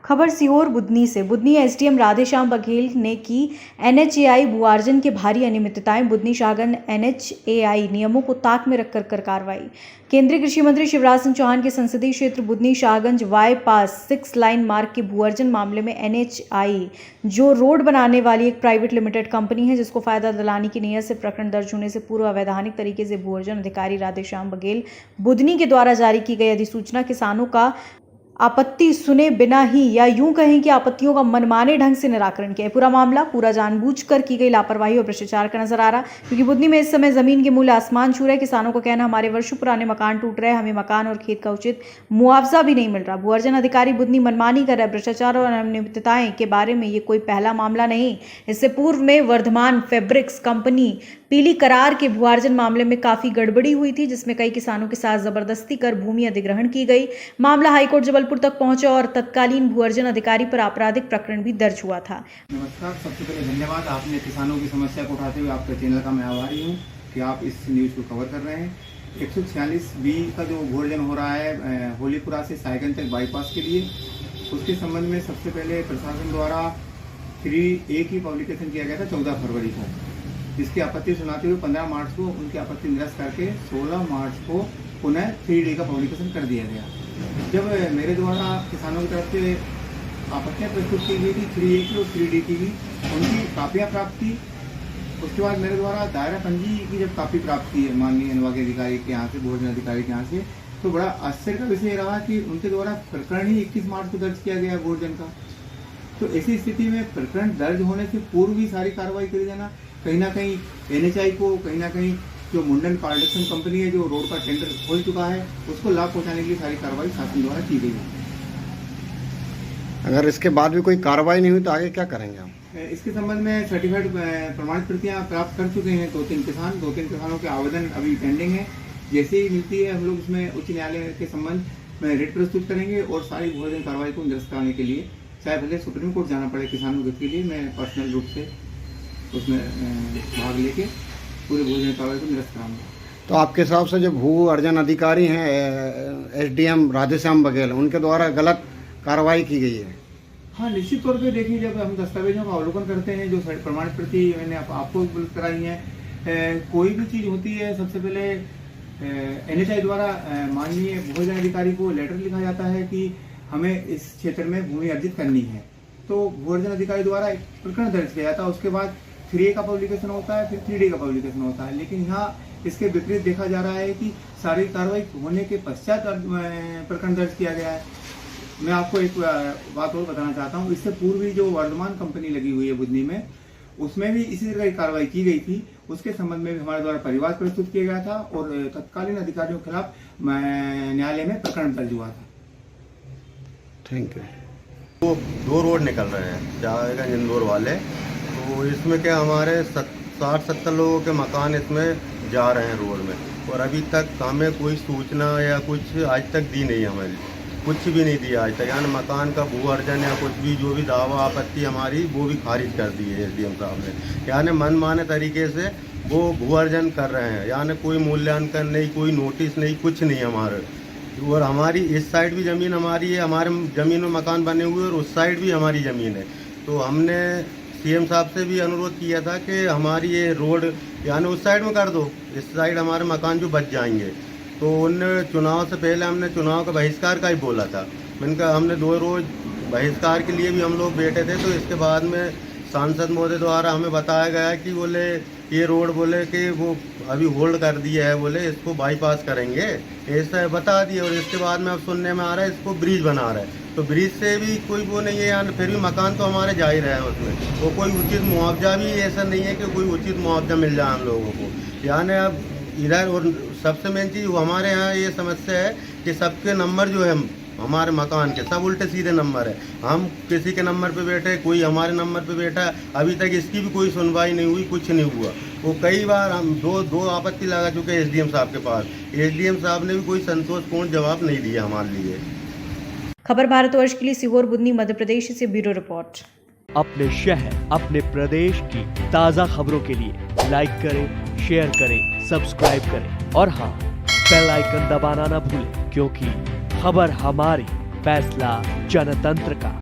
खबर सीहोर बुधनी से। बुधनी एसडीएम राधेश्याम बघेल ने की एनएचएआई भूआर्जन के भारी अनियमितताएं। बुधनी शाहगंज एनएचएआई नियमों को ताक में रखकर कर कार्रवाई। केंद्रीय कृषि मंत्री शिवराज सिंह चौहान के संसदीय क्षेत्र बुधनी शाहगंज वाई पास 6 लाइन मार्ग के भूअर्जन मामले में एनएचएआई जो रोड बनाने वाली एक प्राइवेट लिमिटेड कंपनी है जिसको फायदा दिलाने की नीयत से प्रकरण दर्ज होने से पूर्व अवैधानिक तरीके से भूअर्जन अधिकारी राधेश्याम बघेल बुधनी के द्वारा जारी की गई अधिसूचना किसानों का आपत्ति सुने बिना ही या यूं कहें कि आपत्तियों का मनमाने ढंग से निराकरण किया। पूरा मामला पूरा जानबूझकर की गई लापरवाही और भ्रष्टाचार का नजर आ रहा, क्योंकि बुधनी में इस समय जमीन के मूल्य आसमान छू रहे। किसानों का कहना हमारे वर्षों पुराने मकान टूट रहे हैं, हमें मकान और खेत का उचित मुआवजा भी नहीं मिल रहा। भूअर्जन अधिकारी बुधनी मनमानी कर रहे। भ्रष्टाचार और अनियमितताएं के बारे में ये कोई पहला मामला नहीं। इससे पूर्व में वर्धमान फैब्रिक्स कंपनी पीली करार के भूअर्जन मामले में काफी गड़बड़ी हुई थी, जिसमें कई किसानों के साथ जबरदस्ती कर भूमि अधिग्रहण की गई। मामला हाईकोर्ट जबलपुर तक पहुंचा और तत्कालीन भूअर्जन अधिकारी पर आपराधिक प्रकरण भी दर्ज हुआ था। नमस्कार, सबसे पहले धन्यवाद। आपने किसानों की समस्या को उठाते हुए आपके चैनल का मैं आभारी हूँ कि आप इस न्यूज़ को कवर कर रहे हैं। 146B का जो भूअर्जन हो रहा है होलीपुरा से साइगंज तक बाईपास के लिए, उसके संबंध में सबसे पहले प्रशासन द्वारा 3A की पब्लिकेशन किया गया था 14 फरवरी को, जिसकी आपत्ति सुनाते हुए 15 मार्च को उनकी आपत्ति निरस्त करके 16 मार्च को पुनः 3D का पब्लिकेशन कर दिया गया। जब मेरे द्वारा किसानों की तरफ से आपत्तियाँ प्रस्तुत की गई थी 3A की और 3D की भी, उनकी कापियाँ प्राप्त की। उसके बाद मेरे द्वारा दायरा पंजी की जब कापी प्राप्त की है माननीय अनुभागीय अधिकारी के यहाँ से, भूअर्जन अधिकारी के यहाँ से, तो बड़ा आश्चर्य का विषय रहा कि उनके द्वारा प्रकरण ही 21 मार्च को दर्ज किया गया भूअर्जन का। तो ऐसी स्थिति में प्रकरण दर्ज होने से पूर्व ही सारी कार्रवाई करी जाना, कहीं ना कहीं एनएचएआई को, कहीं ना कहीं जो मुंडन प्रोडक्शन कंपनी है जो रोड का टेंडर खोल चुका है, उसको लाभ पहुंचाने के लिए सारी कार्रवाई शासन द्वारा की गई है। अगर इसके बाद भी कोई कार्रवाई नहीं हुई तो आगे क्या करेंगे हम? इसके संबंध में सर्टिफाइड प्रमाणित प्रतियां प्राप्त कर चुके हैं 2-3 किसानों के आवेदन अभी पेंडिंग है। जैसे ही मिलती है हम लोग उसमें उच्च न्यायालय के संबंध में रिट प्रस्तुत करेंगे और सारी भूअर्जन कार्रवाई को निरस्त कराने के लिए, चाहे भले सुप्रीम कोर्ट जाना पड़े किसानों के लिए, मैं पर्सनल रूप से उसमें भाग लेके पूरे भूअर्जन कार्रवाई को निरस्त कराऊंगा। तो आपके हिसाब से जो भू अर्जन अधिकारी हैं एसडीएम राधेश्याम बघेल, उनके द्वारा गलत कार्रवाई की गई है? हाँ, निश्चित तौर पे देखिए, जब हम दस्तावेजों का अवलोकन करते हैं, जो प्रमाणित प्रति मैंने आपको उपलब्ध कराई है, कोई भी चीज़ होती है सबसे पहले एनएचएआई द्वारा माननीय भूअर्जन अधिकारी को लेटर लिखा जाता है कि हमें इस क्षेत्र में भूमि अर्जित करनी है। तो भूअर्जन अधिकारी द्वारा एक प्रकरण दर्ज किया जाता है, उसके बाद 3A का पब्लिकेशन होता है, फिर 3D का पब्लिकेशन होता है। लेकिन यहाँ इसके विपरीत देखा जा रहा है कि सारी कार्रवाई होने के पश्चात प्रकरण दर्ज किया गया है। मैं आपको एक बात और बताना चाहता हूँ, इससे पूर्व भी जो वर्धमान कंपनी लगी हुई है बुधनी में, उसमें भी इसी तरह की कार्रवाई की गई थी। उसके संबंध में भी हमारे द्वारा परिवाद प्रस्तुत किया गया था और तत्कालीन अधिकारियों के खिलाफ न्यायालय में प्रकरण दर्ज हुआ था। Thank you. वो 2 रोड निकल रहे हैं शाहगंज इंदौर वाले, तो इसमें क्या हमारे 60-70 लोगों के मकान इसमें जा रहे हैं रोड में, और अभी तक हमें कोई सूचना या कुछ आज तक दी नहीं, हमें कुछ भी नहीं दिया आज तक। यानी मकान का भू अर्जन या कुछ भी जो भी दावा आपत्ति हमारी वो भी खारिज कर दी है एसडीएम साहब ने। यानी मनमाने तरीके से वो भू अर्जन कर रहे हैं, यानी कोई मूल्यांकन नहीं, कोई नोटिस नहीं, कुछ नहीं हमारे। और हमारी इस साइड भी ज़मीन हमारी है, हमारे ज़मीन में मकान बने हुए और उस साइड भी हमारी ज़मीन है। तो हमने सीएम साहब से भी अनुरोध किया था कि हमारी ये रोड यानी उस साइड में कर दो, इस साइड हमारे मकान जो बच जाएंगे। तो उन चुनाव से पहले हमने चुनाव का बहिष्कार का ही बोला था। मैंने कहा हमने 2 रोज बहिष्कार के लिए भी हम लोग बैठे थे। तो इसके बाद में सांसद महोदय द्वारा हमें बताया गया कि बोले ये रोड बोले कि वो अभी होल्ड कर दिया है, बोले इसको बाईपास करेंगे, ऐसा बता दिया। और इसके बाद में अब सुनने में आ रहा है इसको ब्रिज बना रहा है, तो ब्रिज से भी कोई वो नहीं है, यानी फिर भी मकान तो हमारे जा ही रहे हैं उसमें। वो कोई उचित मुआवजा भी ऐसा नहीं है कि कोई उचित मुआवजा मिल जाए हम लोगों को। यानी अब इधर, और सबसे मेन चीज़ हमारे यहाँ ये समस्या है कि सबके नंबर जो है हमारे मकान के सब उल्टे सीधे नंबर है। हम किसी के नंबर पे बैठे, कोई हमारे नंबर पे बैठा, अभी तक इसकी भी कोई सुनवाई नहीं हुई, कुछ नहीं हुआ। वो कई बार हम दो आपत्ति लगा चुके हैं एसडीएम साहब के पास, एसडीएम साहब ने भी कोई संतोषपूर्ण जवाब नहीं दिया हमारे लिए। खबर भारतवर्ष के लिए सीहोर बुधनी मध्य प्रदेश से ब्यूरो रिपोर्ट। अपने शहर, अपने प्रदेश की ताज़ा खबरों के लिए लाइक करें, शेयर करें, सब्सक्राइब करें और हाँ, बेल आइकन दबाना ना भूलें, क्योंकि खबर हमारी, फैसला जनतंत्र का।